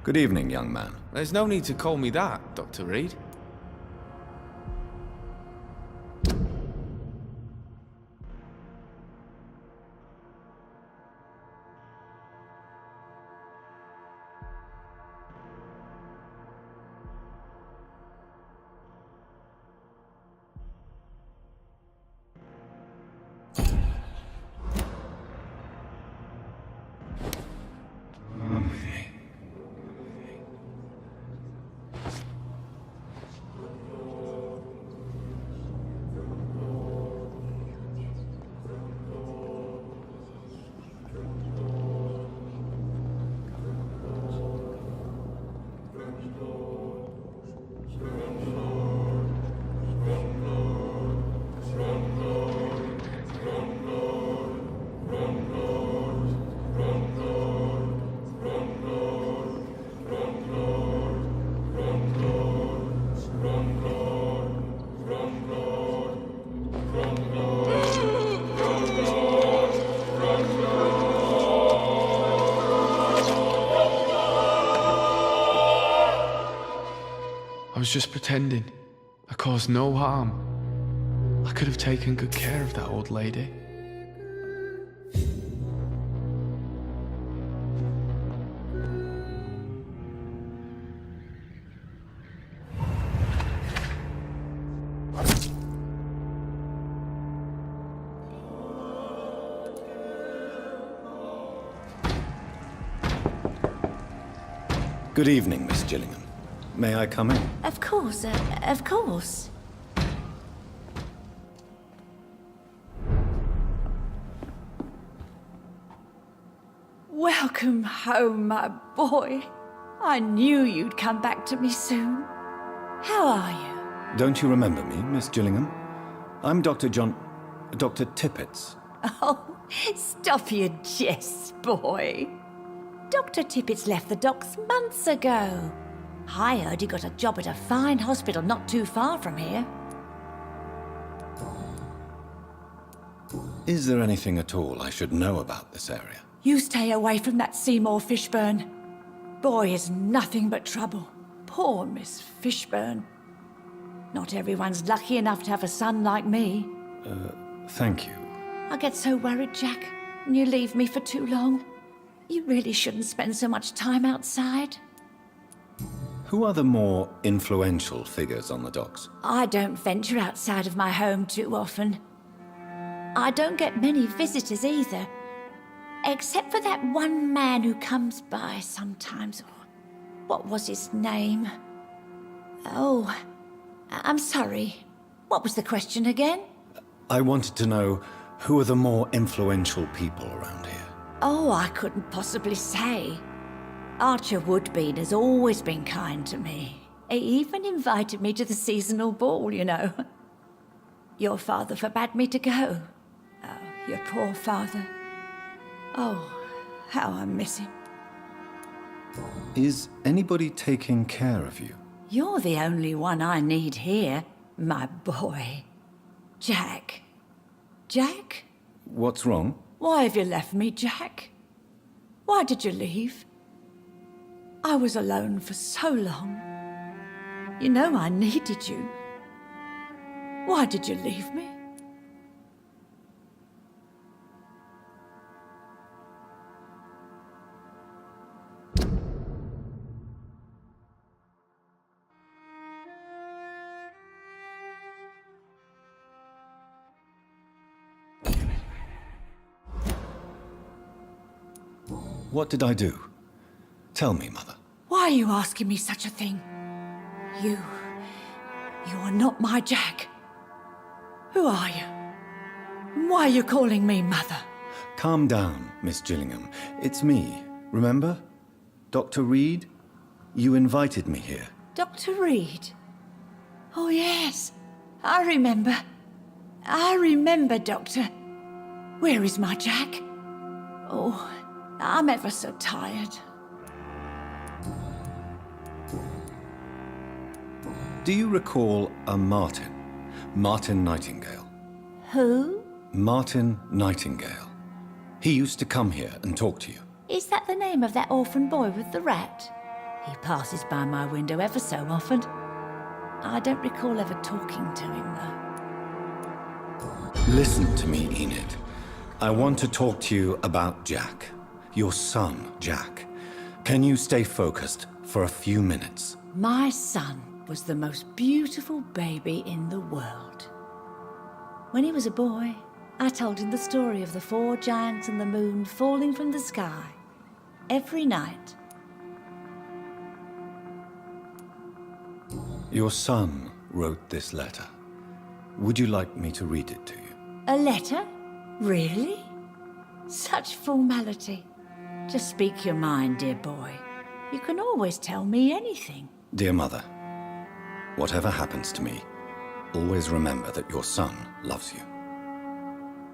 Good evening, young man. There's no need to call me that, Dr. Reed. I was just pretending. I caused no harm. I could have taken good care of that old lady. Good evening, Miss Gillingham. May I come in? Of course, of course. Welcome home, my boy. I knew you'd come back to me soon. How are you? Don't you remember me, Miss Gillingham? I'm Dr. Tippets. Oh, stop your jests, boy. Dr. Tippets left the docks months ago. I heard he got a job at a fine hospital not too far from here. Is there anything at all I should know about this area? You stay away from that Seymour Fishburne. Boy is nothing but trouble. Poor Miss Fishburne. Not everyone's lucky enough to have a son like me. Thank you. I get so worried, Jack, when you leave me for too long. You really shouldn't spend so much time outside. Who are the more influential figures on the docks? I don't venture outside of my home too often. I don't get many visitors either. Except for that one man who comes by sometimes. What was his name? Oh, I'm sorry. What was the question again? I wanted to know who are the more influential people around here. Oh, I couldn't possibly say. Archer Woodbean has always been kind to me. He even invited me to the seasonal ball, you know. Your father forbade me to go. Oh, your poor father. Oh, how I miss him. Is anybody taking care of you? You're the only one I need here, my boy. Jack. Jack? What's wrong? Why have you left me, Jack? Why did you leave? I was alone for so long. You know I needed you. Why did you leave me? What did I do? Tell me, Mother. Why are you asking me such a thing? You are not my Jack. Who are you? And why are you calling me Mother? Calm down, Miss Gillingham. It's me, remember? Dr. Reed? You invited me here. Dr. Reed? Oh, yes. I remember. I remember, Doctor. Where is my Jack? Oh, I'm ever so tired. Do you recall a Martin? Martin Nightingale. Who? Martin Nightingale. He used to come here and talk to you. Is that the name of that orphan boy with the rat? He passes by my window ever so often. I don't recall ever talking to him, though. Listen to me, Enid. I want to talk to you about Jack. Your son, Jack. Can you stay focused for a few minutes? My son was the most beautiful baby in the world. When he was a boy, I told him the story of the 4 giants and the moon falling from the sky every night. Your son wrote this letter. Would you like me to read it to you? A letter? Really? Such formality. Just speak your mind, dear boy. You can always tell me anything. Dear Mother, whatever happens to me, always remember that your son loves you.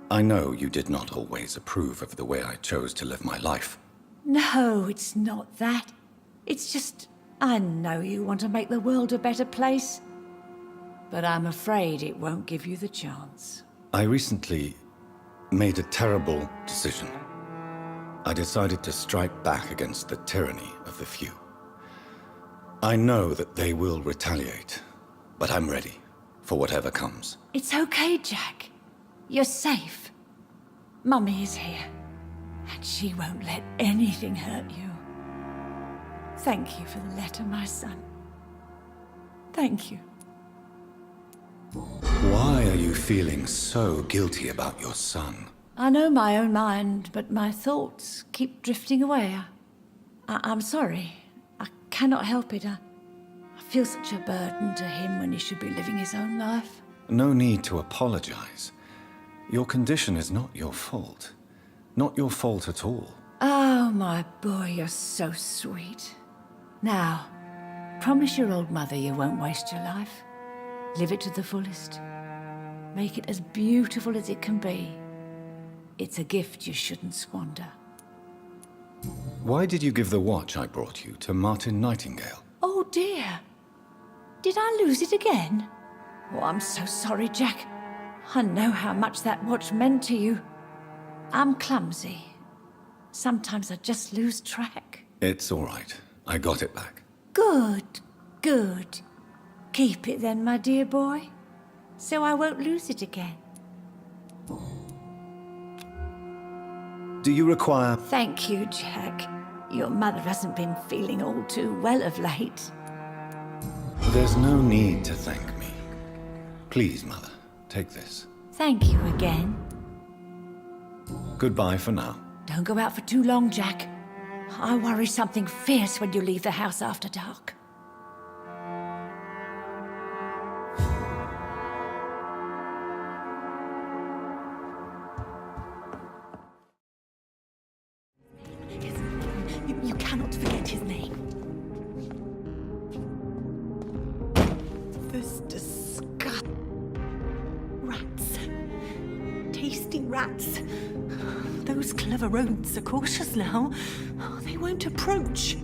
I know you did not always approve of the way I chose to live my life. No, it's not that. It's just, I know you want to make the world a better place. But I'm afraid it won't give you the chance. I recently made a terrible decision. I decided to strike back against the tyranny of the few. I know that they will retaliate, but I'm ready for whatever comes. It's okay, Jack. You're safe. Mummy is here, and she won't let anything hurt you. Thank you for the letter, my son. Thank you. Why are you feeling so guilty about your son? I know my own mind, but my thoughts keep drifting away. I'm sorry. I cannot help it. I feel such a burden to him when he should be living his own life. No need to apologize. Your condition is not your fault. Not your fault at all. Oh, my boy, you're so sweet. Now, promise your old mother you won't waste your life. Live it to the fullest. Make it as beautiful as it can be. It's a gift you shouldn't squander. Why did you give the watch I brought you to Martin Nightingale? Oh, dear. Did I lose it again? Oh, I'm so sorry, Jack. I know how much that watch meant to you. I'm clumsy. Sometimes I just lose track. It's all right. I got it back. Good, good. Keep it then, my dear boy, so I won't lose it again. Do you require... Thank you, Jack. Your mother hasn't been feeling all too well of late. There's no need to thank me. Please, Mother, take this. Thank you again. Goodbye for now. Don't go out for too long, Jack. I worry something fierce when you leave the house after dark. You cannot forget his name. This disgust. Rats. Tasty rats. Those clever rodents are cautious now. They won't approach.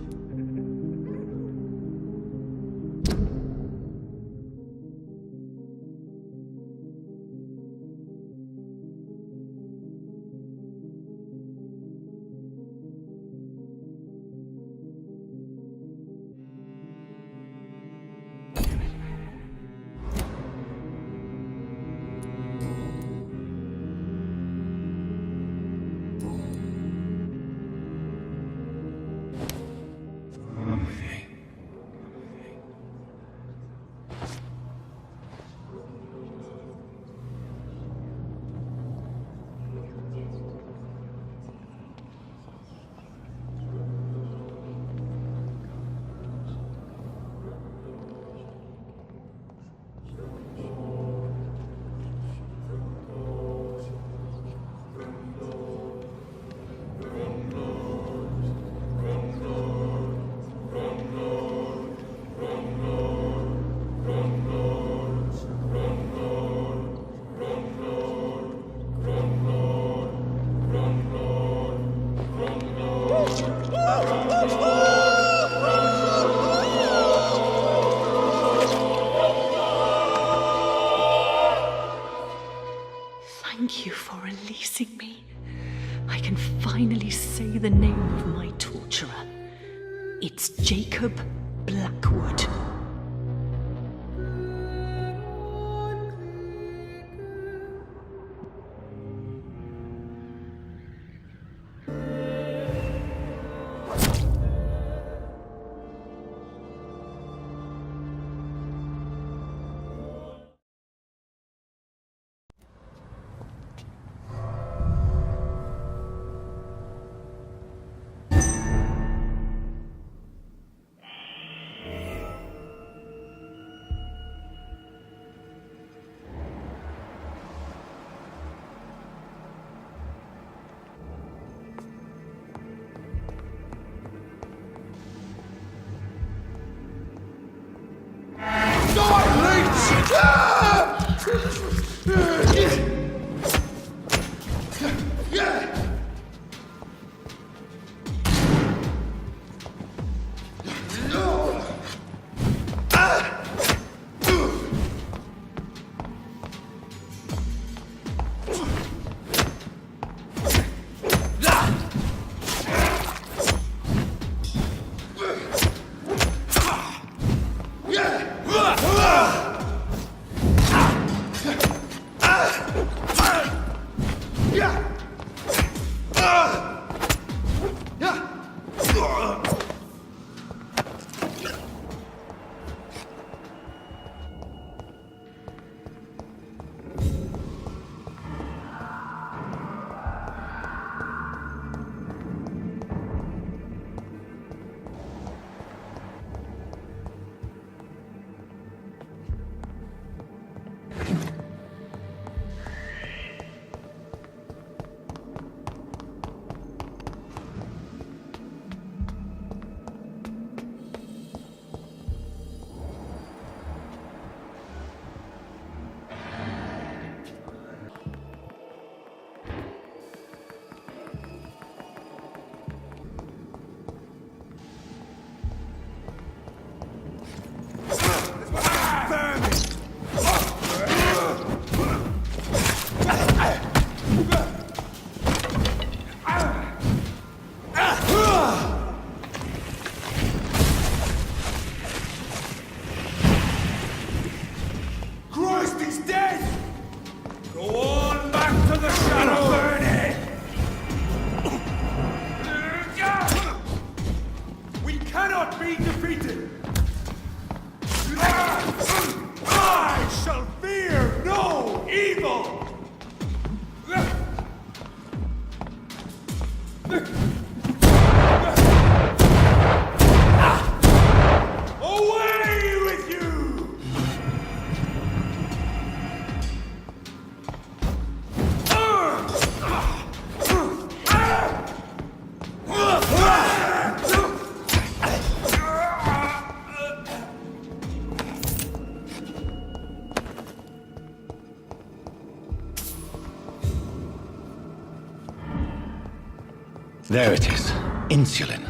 Thank you for releasing me. I can finally say the name of my torturer. It's Jacob Blackwood. There it is. Insulin.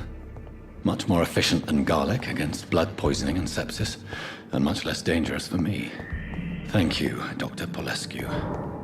Much more efficient than garlic against blood poisoning and sepsis, and much less dangerous for me. Thank you, Dr. Polescu.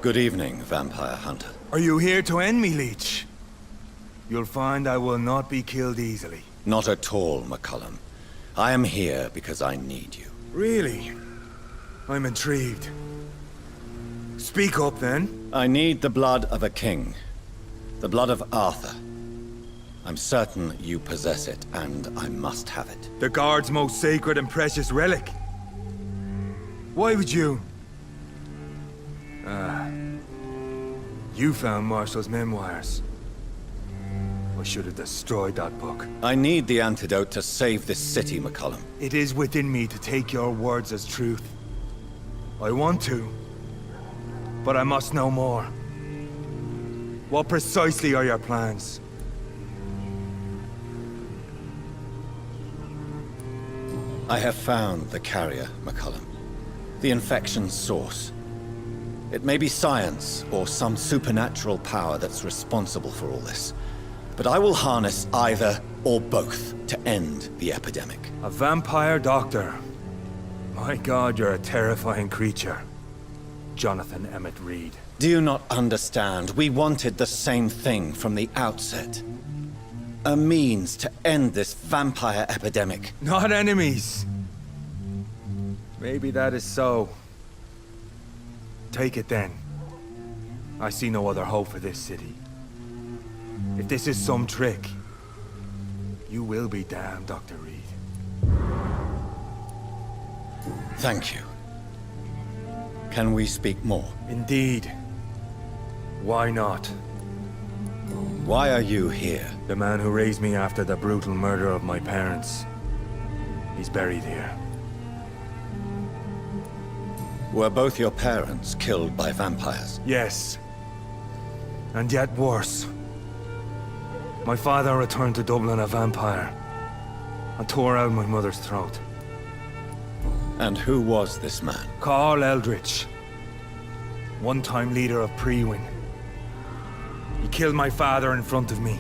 Good evening, Vampire Hunter. Are you here to end me, Leech? You'll find I will not be killed easily. Not at all, McCullum. I am here because I need you. Really? I'm intrigued. Speak up, then. I need the blood of a king. The blood of Arthur. I'm certain you possess it, and I must have it. The Guard's most sacred and precious relic. Why would you? You found Marshall's memoirs. I should have destroyed that book. I need the antidote to save this city, McCollum. It is within me to take your words as truth. I want to, but I must know more. What precisely are your plans? I have found the carrier, McCollum. The infection's source. It may be science or some supernatural power that's responsible for all this. But I will harness either or both to end the epidemic. A vampire doctor. My God, you're a terrifying creature. Jonathan Emmett Reed. Do you not understand? We wanted the same thing from the outset. A means to end this vampire epidemic. Not enemies. Maybe that is so. Take it then. I see no other hope for this city. If this is some trick, you will be damned, Dr. Reed. Thank you. Can we speak more? Indeed. Why not? Why are you here? The man who raised me after the brutal murder of my parents. He's buried here. Were both your parents killed by vampires? Yes. And yet worse. My father returned to Dublin a vampire and tore out my mother's throat. And who was this man? Carl Eldritch. One-time leader of Prewin. He killed my father in front of me.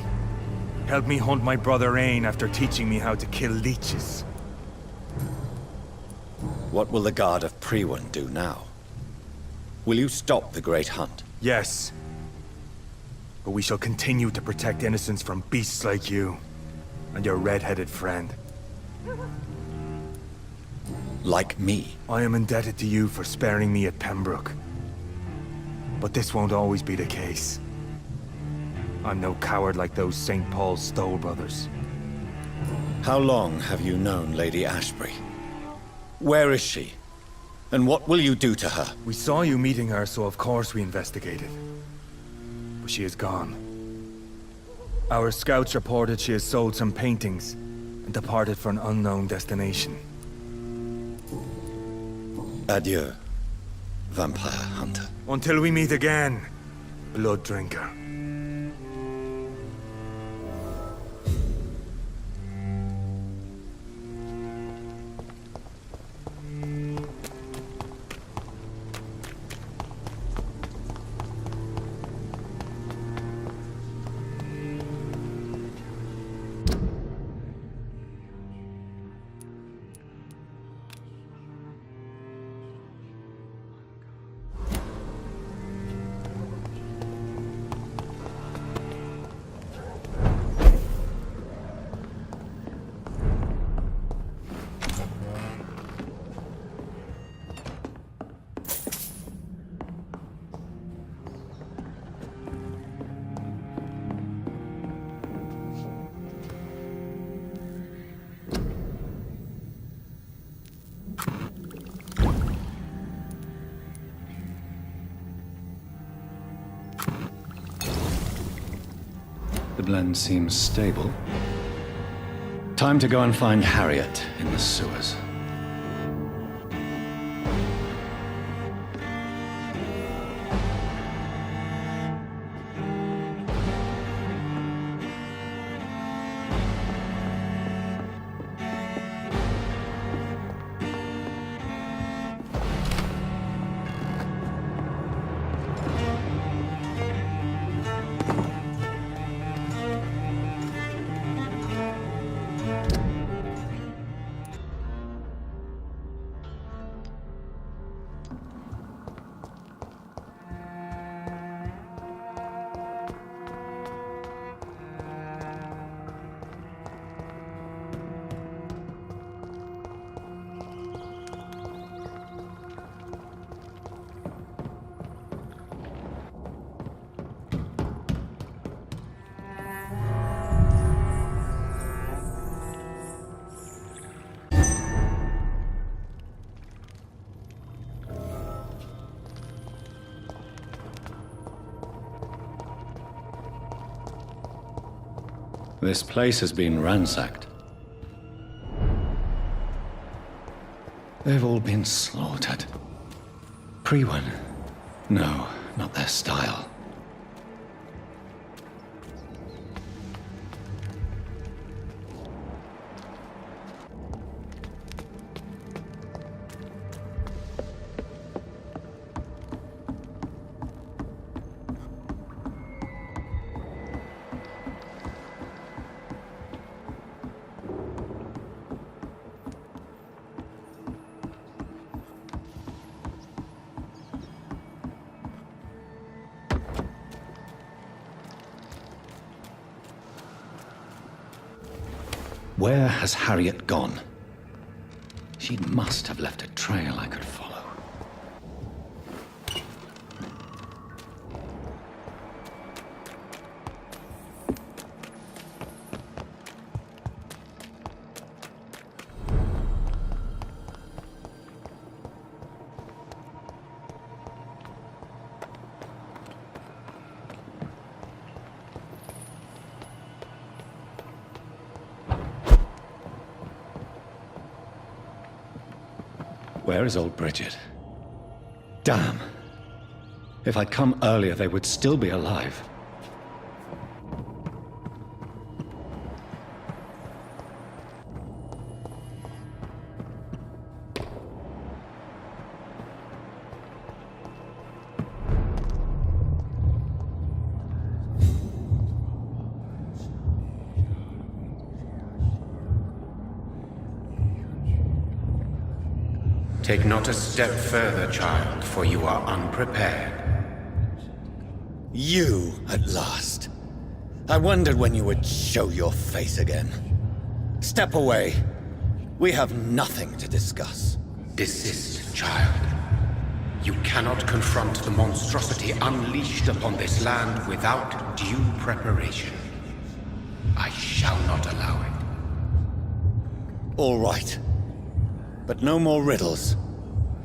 Helped me hunt my brother Ain after teaching me how to kill leeches. What will the Guard of Prewin do now? Will you stop the Great Hunt? Yes. But we shall continue to protect innocents from beasts like you and your red-headed friend. Like me? I am indebted to you for sparing me at Pembroke. But this won't always be the case. I'm no coward like those St. Paul's Stowe brothers. How long have you known Lady Ashbury? Where is she? And what will you do to her? We saw you meeting her, so of course we investigated. But she is gone. Our scouts reported she has sold some paintings and departed for an unknown destination. Adieu, vampire hunter. Until we meet again, blood drinker. The blend seems stable. Time to go and find Harriet in the sewers. This place has been ransacked. They've all been slaughtered. Pre-1. No, not their style. Where has Harriet gone? She must have left a trail I could follow. Where is old Bridget? Damn. If I'd come earlier, they would still be alive. Take not a step further, child, for you are unprepared. You, at last. I wondered when you would show your face again. Step away. We have nothing to discuss. Desist, child. You cannot confront the monstrosity unleashed upon this land without due preparation. I shall not allow it. All right. But no more riddles.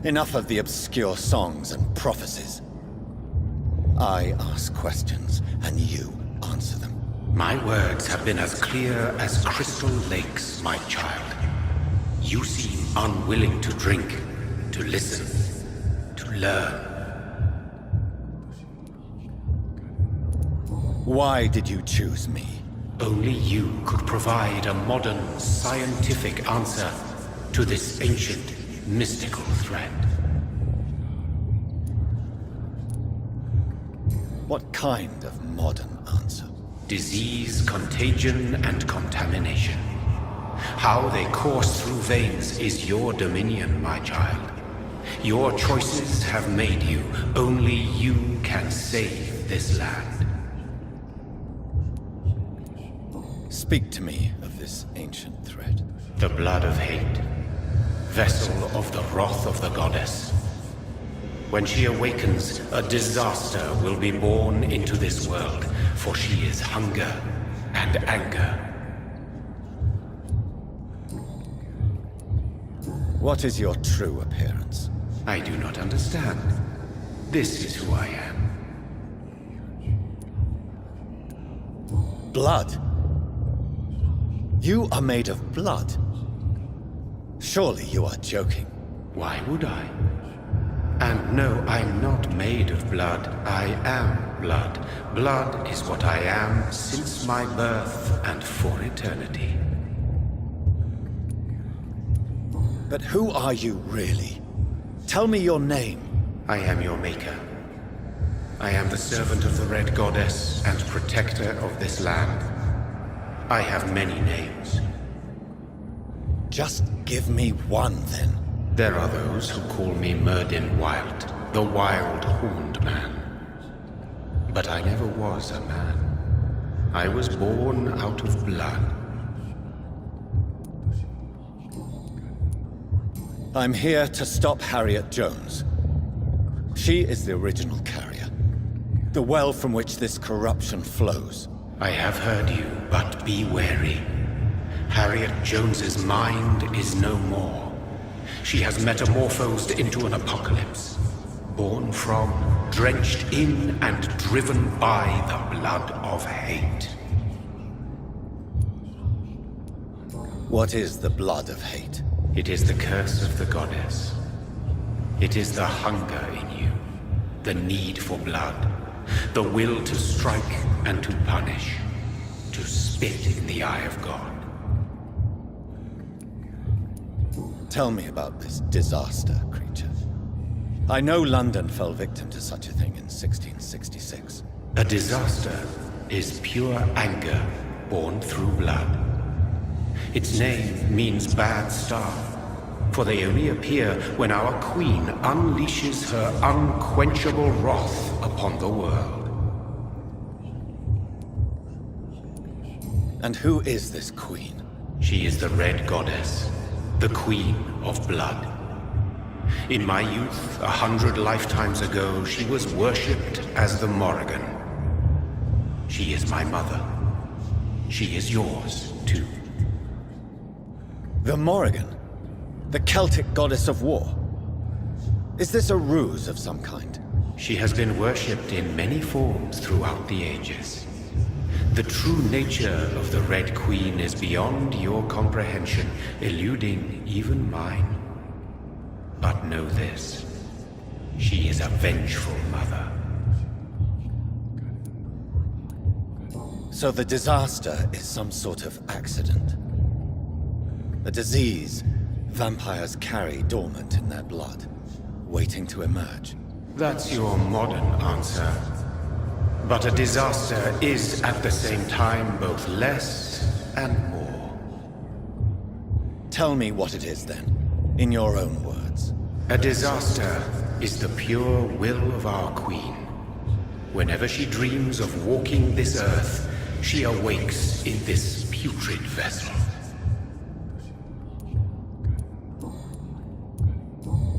Enough of the obscure songs and prophecies. I ask questions, and you answer them. My words have been as clear as crystal lakes, my child. You seem unwilling to drink, to listen, to learn. Why did you choose me? Only you could provide a modern, scientific answer to this ancient, mystical threat. What kind of modern answer? Disease, contagion, and contamination. How they course through veins is your dominion, my child. Your choices have made you. Only you can save this land. Speak to me of this ancient threat. The blood of hate. Vessel of the wrath of the goddess. When she awakens, a disaster will be born into this world, for she is hunger and anger. What is your true appearance? I do not understand. This is who I am. Blood? You are made of blood. Surely you are joking. Why would I? And no, I'm not made of blood. I am blood. Blood is what I am since my birth and for eternity. But who are you really? Tell me your name. I am your maker. I am the servant of the Red Goddess and protector of this land. I have many names. Just give me one, then. There are those who call me Myrddin Wild, the Wild Horned Man. But I never was a man. I was born out of blood. I'm here to stop Harriet Jones. She is the original carrier. The well from which this corruption flows. I have heard you, but be wary. Harriet Jones's mind is no more. She has metamorphosed into an apocalypse. Born from, drenched in, and driven by the blood of hate. What is the blood of hate? It is the curse of the goddess. It is the hunger in you, the need for blood, the will to strike and to punish, to spit in the eye of God. Tell me about this disaster, creature. I know London fell victim to such a thing in 1666. A disaster is pure anger born through blood. Its name means bad star, for they only appear when our queen unleashes her unquenchable wrath upon the world. And who is this queen? She is the Red Goddess, the Queen of Blood. In my youth, 100 lifetimes ago, she was worshipped as the Morrigan. She is my mother. She is yours, too. The Morrigan? The Celtic goddess of war? Is this a ruse of some kind? She has been worshipped in many forms throughout the ages. The true nature of the Red Queen is beyond your comprehension, eluding even mine. But know this, she is a vengeful mother. So the disaster is some sort of accident. A disease vampires carry dormant in their blood, waiting to emerge. That's your modern answer. But a disaster is at the same time both less and more. Tell me what it is then, in your own words. A disaster is the pure will of our queen. Whenever she dreams of walking this earth, she awakes in this putrid vessel.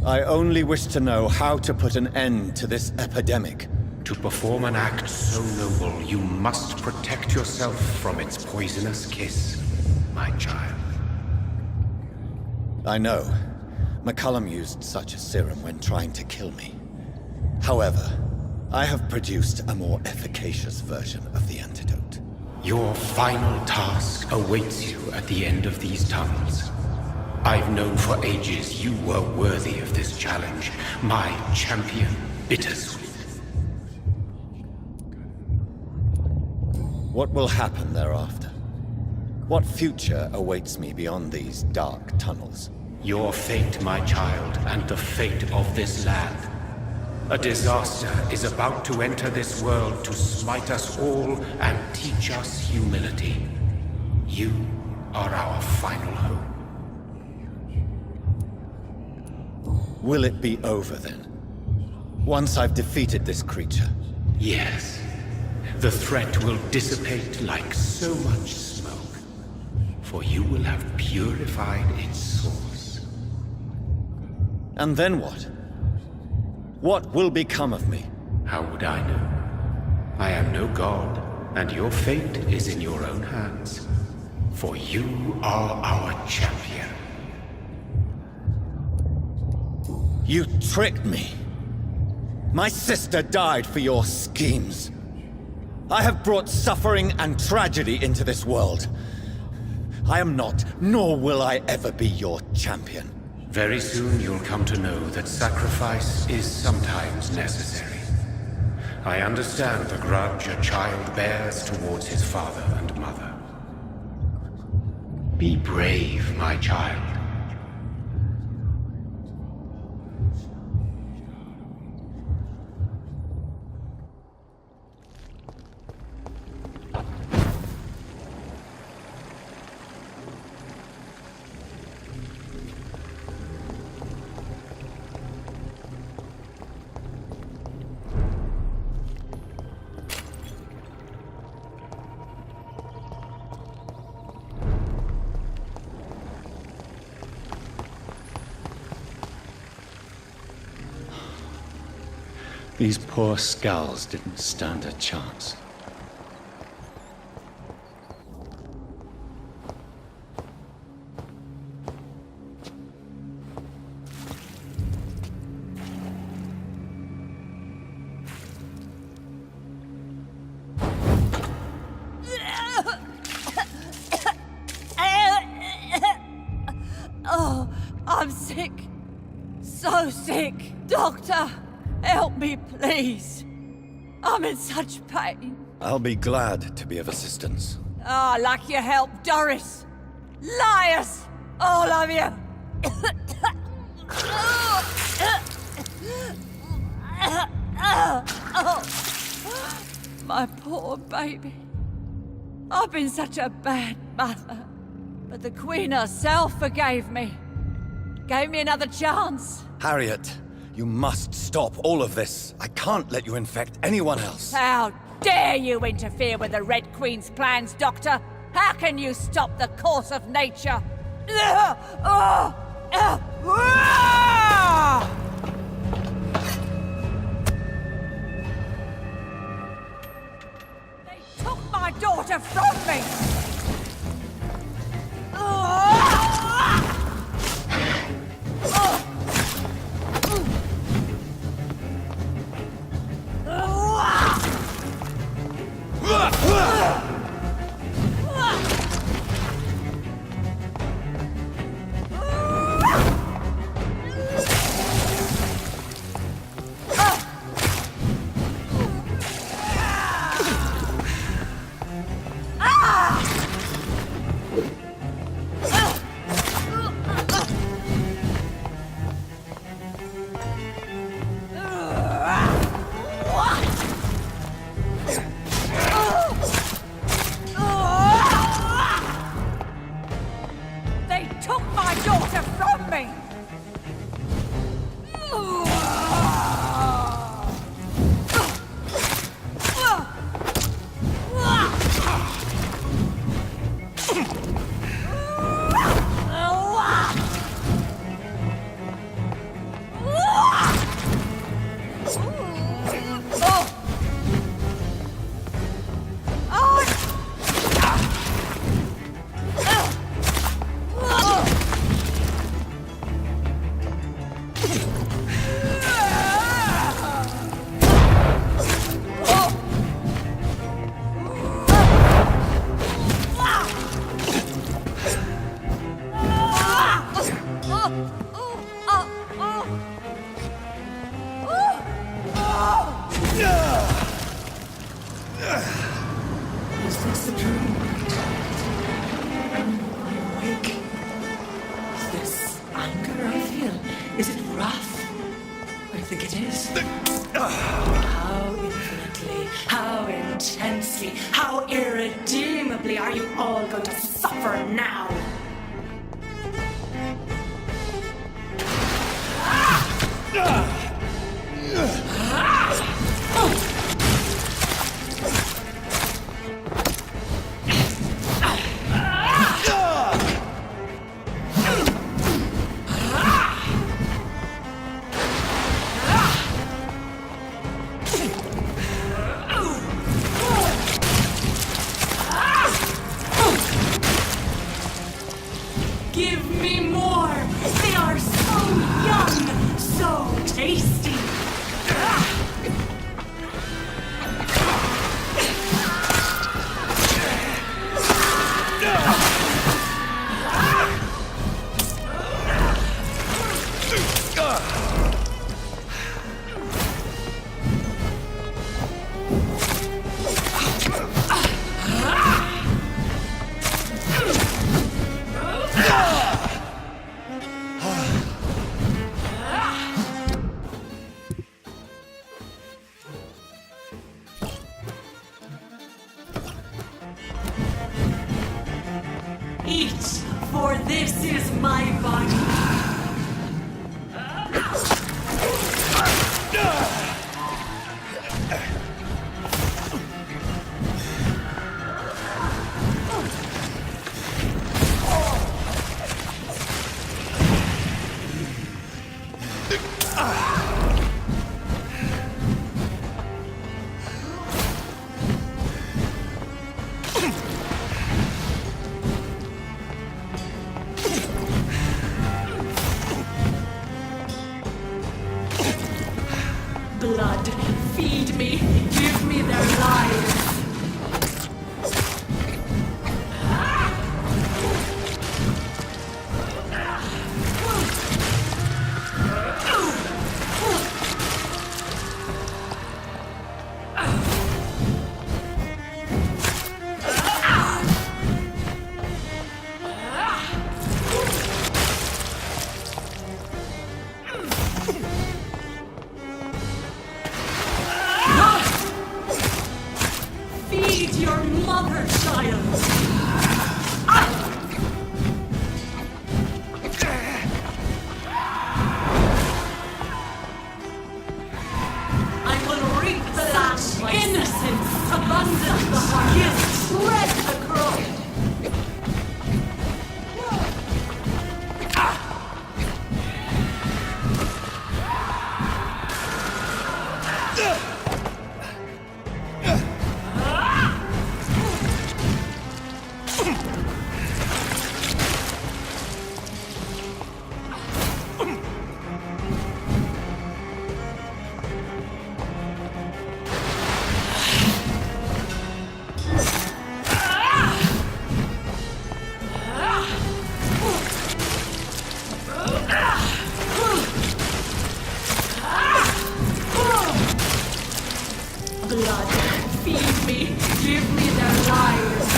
I only wish to know how to put an end to this epidemic. To perform an act so noble, you must protect yourself from its poisonous kiss, my child. I know. McCullum used such a serum when trying to kill me. However, I have produced a more efficacious version of the antidote. Your final task awaits you at the end of these tunnels. I've known for ages you were worthy of this challenge, my champion, Bittersweet. What will happen thereafter? What future awaits me beyond these dark tunnels? Your fate, my child, and the fate of this land. A disaster is about to enter this world to smite us all and teach us humility. You are our final hope. Will it be over then? Once I've defeated this creature? Yes. The threat will dissipate like so much smoke, for you will have purified its source. And then what? What will become of me? How would I know? I am no god, and your fate is in your own hands, for you are our champion. You tricked me. My sister died for your schemes. I have brought suffering and tragedy into this world. I am not, nor will I ever be your champion. Very soon you'll come to know that sacrifice is sometimes necessary. I understand the grudge a child bears towards his father and mother. Be brave, my child. These poor skulls didn't stand a chance. so sick. Doctor, help me, please. I'm in such pain. I'll be glad to be of assistance. Ah, like your help, Doris. Liars! All of you! My poor baby. I've been such a bad mother. But the Queen herself forgave me. Gave me another chance. Harriet, you must stop all of this. I can't let you infect anyone else. How dare you interfere with the Red Queen's plans, Doctor? How can you stop the course of nature? They took my daughter from me! They took my daughter from me! Is this a dream? Am I awake? Is this anger I feel? Is it wrath? I think it is. How infinitely, how intensely, how irredeemably are you all going to suffer now? Give me more! They are so young, so tasty! Eat, for this is my body. Blood, feed me, give me their lives. mother child! I will reap the lash, innocence, abundant the heart, guilt, red the crown. Blood, feed me, give me their lives.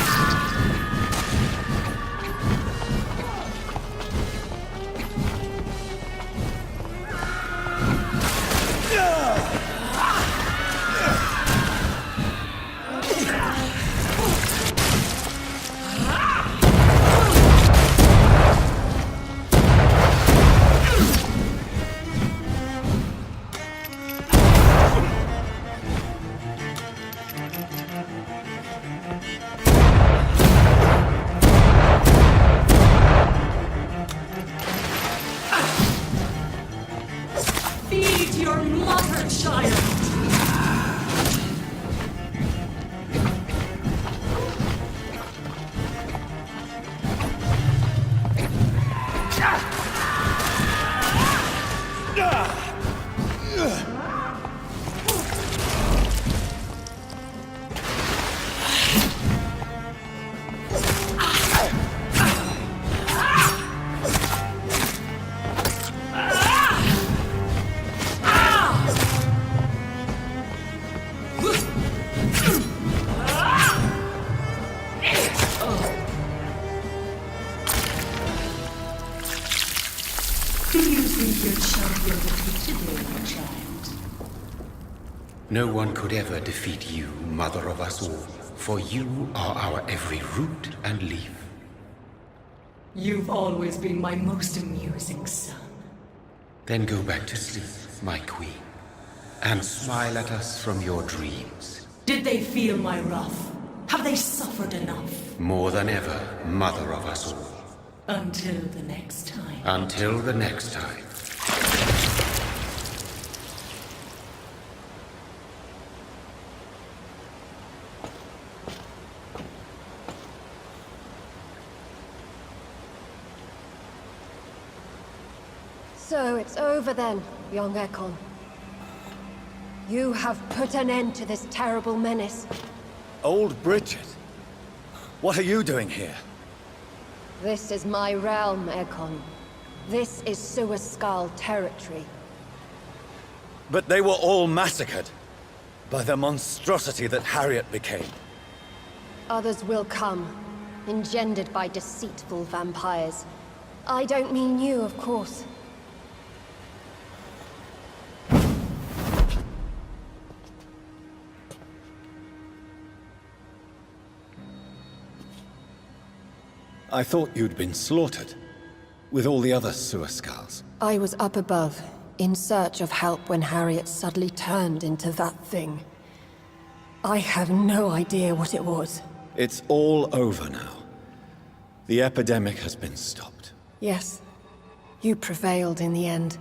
Feed your mother child. Do you think your champion defeated me, my child? No one could ever defeat you, mother of us all, for you are our every root and leaf. You've always been my most amusing son. Then go back to sleep, my queen, and smile at us from your dreams. Did they feel my wrath? Have they suffered enough? More than ever, mother of us all. Until the next time. Until the next time. So it's over then, young Ekon. You have put an end to this terrible menace. Old Bridget? What are you doing here? This is my realm, Ekon. This is Suaskal territory. But they were all massacred by the monstrosity that Harriet became. Others will come, engendered by deceitful vampires. I don't mean you, of course. I thought you'd been slaughtered, with all the other Suaskals. I was up above, in search of help when Harriet suddenly turned into that thing. I have no idea what it was. It's all over now. The epidemic has been stopped. Yes, you prevailed in the end.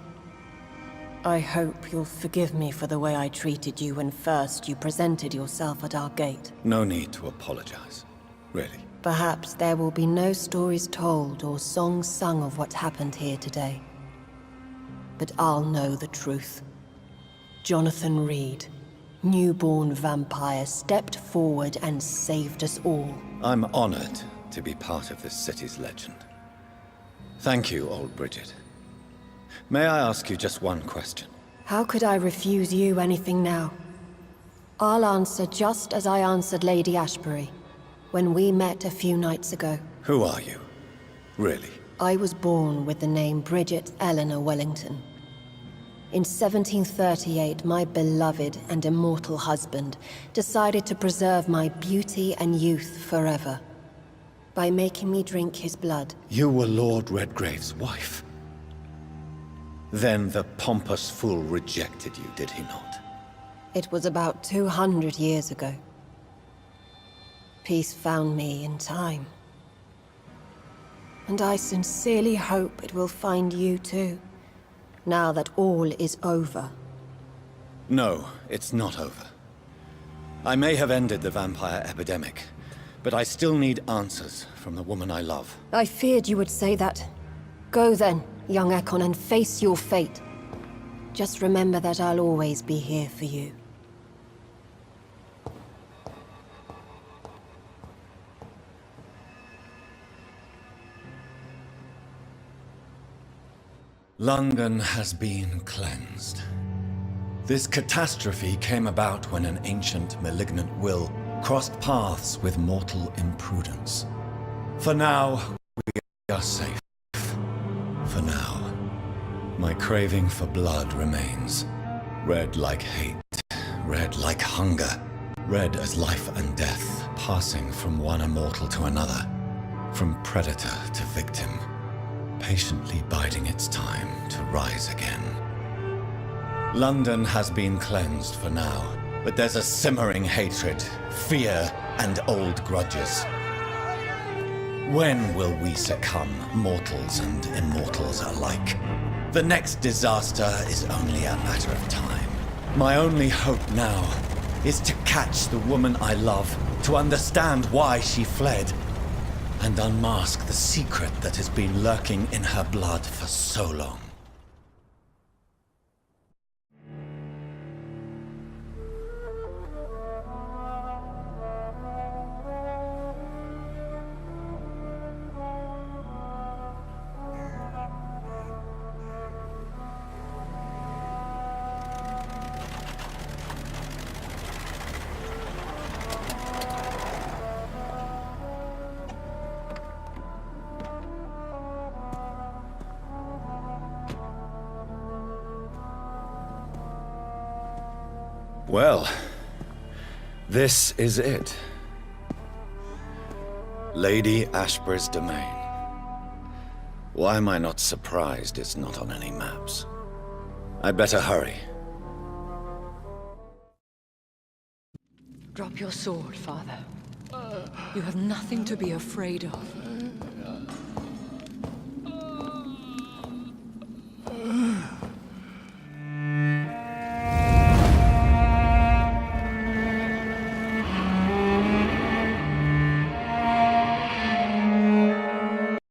I hope you'll forgive me for the way I treated you when first you presented yourself at our gate. No need to apologize, really. Perhaps there will be no stories told or songs sung of what happened here today. But I'll know the truth. Jonathan Reed, newborn vampire, stepped forward and saved us all. I'm honored to be part of this city's legend. Thank you, old Bridget. May I ask you just one question? How could I refuse you anything now? I'll answer just as I answered Lady Ashbury when we met a few nights ago. Who are you? Really? I was born with the name Bridget Eleanor Wellington. In 1738, my beloved and immortal husband decided to preserve my beauty and youth forever by making me drink his blood. You were Lord Redgrave's wife. Then the pompous fool rejected you, did he not? It was about 200 years ago. Peace found me in time. And I sincerely hope it will find you too, now that all is over. No, it's not over. I may have ended the vampire epidemic, but I still need answers from the woman I love. I feared you would say that. Go then, young Ekon, and face your fate. Just remember that I'll always be here for you. London has been cleansed. This catastrophe came about when an ancient, malignant will crossed paths with mortal imprudence. For now, we are safe. For now. My craving for blood remains. Red like hate, red like hunger, red as life and death, passing from one immortal to another, from predator to victim, patiently biding its time to rise again. London has been cleansed for now, but there's a simmering hatred, fear, and old grudges. When will we succumb, mortals and immortals alike? The next disaster is only a matter of time. My only hope now is to catch the woman I love, to understand why she fled, and unmask the secret that has been lurking in her blood for so long. Well, this is it. Lady Ashbury's domain. Why am I not surprised it's not on any maps? I'd better hurry. Drop your sword, father. You have nothing to be afraid of.